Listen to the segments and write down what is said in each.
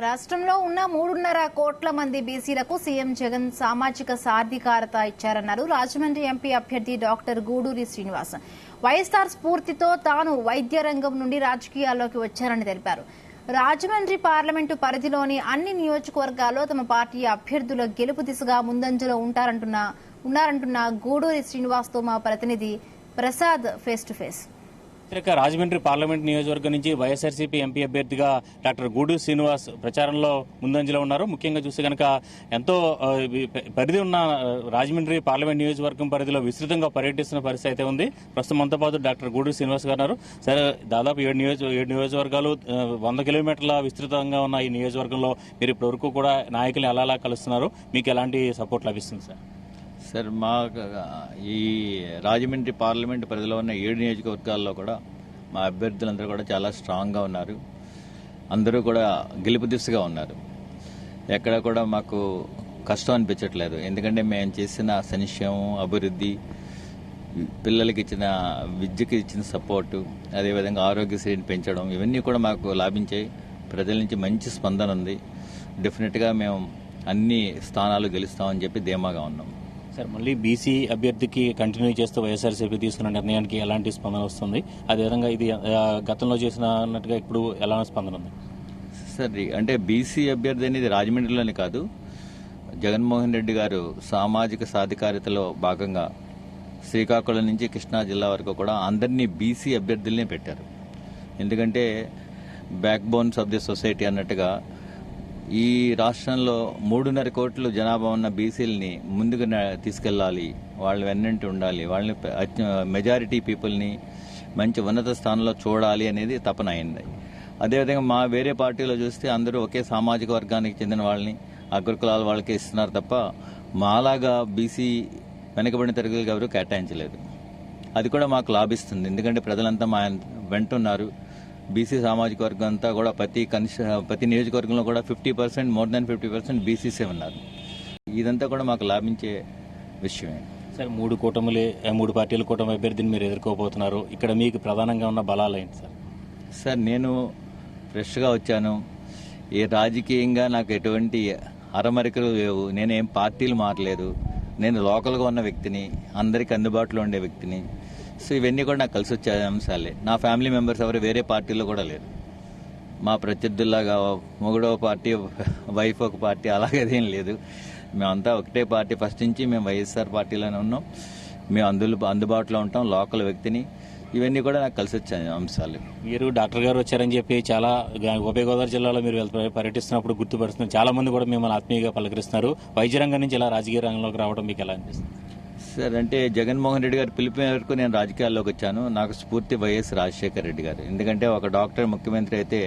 రాష్ట్రంలో ఉన్న 3.5 కోట్ల మంది బీసీలకు సీఎం జగన్ సామాజిక సాధికారత ఇచ్చారన్నారు రాజమండ్రి ఎంపీ అభ్యర్థి డాక్టర్ గూడూరి శ్రీనివాస్. వైఎస్ఆర్ స్ఫూర్తితో తాను వైద్య రంగం నుండి రాజకీయాల్లోకి వచ్చారని తెలిపారు. రాజమండ్రి పార్లమెంటు పరిధిలోని అన్ని నియోజకవర్గాల్లో తమ పార్టీ అభ్యర్థుల గెలుపు దిశగా ముందంజలో ఉన్నారంటున్న గూడూరి శ్రీనివాస్ తో మా ప్రతినిధి Prasad face to face. Rajahmundry parliament నియోజకవర్గం నుంచి వైఎస్ఆర్సీపీ ఎంపీ అభ్యర్థిగా డాక్టర్ గూడూరి శ్రీనివాస్ ప్రచారంలో ముందంజలో ఉన్నారు. ముఖ్యంగా చూస్తే కనుక ఎంతో పరిధి ఉన్న రాజమండ్రి పార్లమెంట్ నియోజకవర్గం పరిధిలో విస్తృతంగా పర్యటిస్తున్న పరిస్థితి అయితే ఉంది. ప్రస్తుతం మనతో పాటు డాక్టర్ గూడూరి శ్రీనివాస్ గారు ఉన్నారు. సరే, దాదాపు 7 నియోజకవర్గాలు 100 కిలోమీటర్ల విస్తృతంగా ఉన్న ఈ నియోజకవర్గంలో మీరు ఇప్పటివరకు కూడా నాయకులు ఎలా కలుస్తున్నారు, మీకు ఎలాంటి సపోర్ట్ లభిస్తుంది సార్? సార్, మా ఈ రాజమండ్రి పార్లమెంట్ పరిధిలో ఉన్న 7 నియోజకవర్గాల్లో కూడా మా అభ్యర్థులందరూ కూడా చాలా స్ట్రాంగ్గా ఉన్నారు. అందరూ కూడా గెలుపు దిశగా ఉన్నారు. ఎక్కడ కూడా మాకు కష్టం అనిపించట్లేదు. ఎందుకంటే మేము చేసిన సంక్షేమం, అభివృద్ధి, పిల్లలకి ఇచ్చిన విద్యకి ఇచ్చిన సపోర్టు, అదేవిధంగా ఆరోగ్యశ్రీని పెంచడం, ఇవన్నీ కూడా మాకు లాభించాయి. ప్రజల నుంచి మంచి స్పందన ఉంది. డెఫినెట్గా మేము అన్ని స్థానాలు గెలుస్తామని చెప్పి ధీమాగా ఉన్నాం. సార్, మళ్ళీ బీసీ అభ్యర్థికి కంటిన్యూ చేస్తూ వైఎస్ఆర్సీపీ తీసుకున్న నిర్ణయానికి ఎలాంటి స్పందన వస్తుంది? అదేవిధంగా ఇది గతంలో చేసినట్టుగా ఇప్పుడు ఎలా స్పందన ఉంది? సార్, అంటే బీసీ అభ్యర్థి అనేది రాజమండ్రిలోనే కాదు, జగన్మోహన్ రెడ్డి గారు సామాజిక సాధికారతలో భాగంగా శ్రీకాకుళం నుంచి కృష్ణా జిల్లా వరకు కూడా అందరినీ బీసీ అభ్యర్థులనే పెట్టారు. ఎందుకంటే back bones of the society అన్నట్టుగా ఈ రాష్ట్రంలో 3.5 కోట్ల జనాభా ఉన్న బీసీలని ముందుకు తీసుకెళ్లాలి, వాళ్ళు వెన్నంటి ఉండాలి, వాళ్ళని మెజారిటీ పీపుల్ని మంచి ఉన్నత స్థానంలో చూడాలి అనేది తపన అయింది. అదేవిధంగా మా వేరే పార్టీలో చూస్తే అందరూ ఒకే సామాజిక వర్గానికి చెందిన వాళ్ళని, అగ్రకులాల వాళ్ళకే ఇస్తున్నారు తప్ప మాలాగా బీసీ వెనుకబడిన తరగతులకు ఎవరు కేటాయించలేదు. అది కూడా మాకు లాభిస్తుంది. ఎందుకంటే ప్రజలంతా మా వెంటున్నారు. బీసీ సామాజిక వర్గం అంతా కూడా ప్రతి నియోజకవర్గంలో కూడా 50%, మోర్ దాన్ 50% బీసీసీ ఉన్నారు. ఇదంతా కూడా మాకు లాభించే విషయమే. సార్, 3 పార్టీల కూటమి అభ్యర్థిని మీరు ఎదుర్కోబోతున్నారు. ఇక్కడ మీకు ప్రధానంగా ఉన్న బలాలు ఏంటి సార్? సార్, నేను ఫ్రెష్గా వచ్చాను. ఏ రాజకీయంగా నాకు ఎటువంటి అరమరికలు లేవు. నేనేం పార్టీలు మారలేదు. నేను లోకల్గా ఉన్న వ్యక్తిని, అందరికీ అందుబాటులో ఉండే వ్యక్తిని. సో ఇవన్నీ కూడా నాకు కలిసి వచ్చే అంశాలే. నా ఫ్యామిలీ మెంబర్స్ ఎవరు వేరే పార్టీలో కూడా లేరు. మా ప్రత్యర్థుల్లాగా మొగుడో పార్టీ, వైఫ్ ఒక పార్టీ అలాగేదేం లేదు. మేమంతా ఒకటే పార్టీ. ఫస్ట్ నుంచి మేము వైఎస్ఆర్ పార్టీలోనే ఉన్నాం. మేము అందుబాటులో ఉంటాం, లోకల్ వ్యక్తిని. ఇవన్నీ కూడా నాకు కలిసి వచ్చే అంశాలు. మీరు డాక్టర్ గారు వచ్చారని చెప్పి చాలా ఉభయ గోదావరి జిల్లాలో మీరు పర్యటిస్తున్నప్పుడు గుర్తుపడుతున్నారు. చాలా మంది కూడా మిమ్మల్ని ఆత్మీయంగా పలకరిస్తున్నారు. వైద్య రంగం నుంచి ఇలా రాజకీయ రంగంలోకి రావడం మీకు ఎలా అనిపిస్తుంది? సార్, అంటే జగన్మోహన్ రెడ్డి గారు పిలిపే వరకు నేను రాజకీయాల్లోకి వచ్చాను. నాకు స్ఫూర్తి వైఎస్ రాజశేఖర రెడ్డి గారు. ఎందుకంటే ఒక డాక్టర్ ముఖ్యమంత్రి అయితే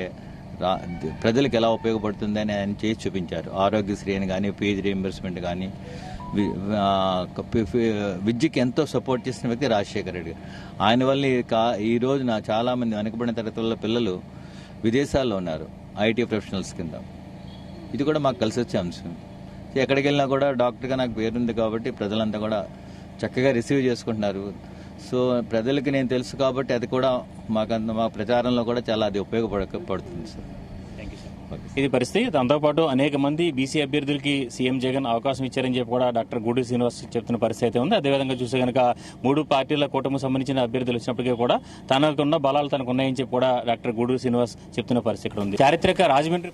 ప్రజలకు ఎలా ఉపయోగపడుతుందని ఆయన చేసి చూపించారు. ఆరోగ్యశ్రీ అని కానీ, ఫీజు రీయింబర్స్మెంట్ కానీ, విద్యకి ఎంతో సపోర్ట్ చేసిన వ్యక్తి రాజశేఖర రెడ్డి గారు. ఆయన వల్ల ఈ రోజున చాలా మంది వెనకబడిన తరగతుల పిల్లలు విదేశాల్లో ఉన్నారు ఐటీ ప్రొఫెషనల్స్ కింద. ఇది కూడా మాకు కలిసి వచ్చే అంశం. ఎక్కడికి వెళ్ళినా కూడా డాక్టర్గా నాకు పేరుంది కాబట్టి ప్రజలంతా కూడా చక్కగా రిసీవ్ చేసుకుంటున్నారు. సో ప్రజలకి నేను తెలుసు కాబట్టి అది కూడా మా ప్రచారంలో కూడా చాలా అది ఉపయోగపడుతుంది సార్. ఇది పరిస్థితి. దాంతోపాటు అనేక మంది బీసీ అభ్యర్థులకి సీఎం జగన్ అవకాశం ఇచ్చారని చెప్పి కూడా డాక్టర్ గూడూరి శ్రీనివాస్ చెప్తున్న పరిస్థితి అయితే ఉంది. అదేవిధంగా చూస్తే కనుక 3 పార్టీల కూటమికి సంబంధించిన అభ్యర్థులు వచ్చినప్పటికీ కూడా తనకున్న బలాలు తనకున్నాయని చెప్పి కూడా డాక్టర్ గూడూరి శ్రీనివాస్ చెప్తున్న పరిస్థితి ఇక్కడ ఉంది. చారిత్రక రాజమండ్రి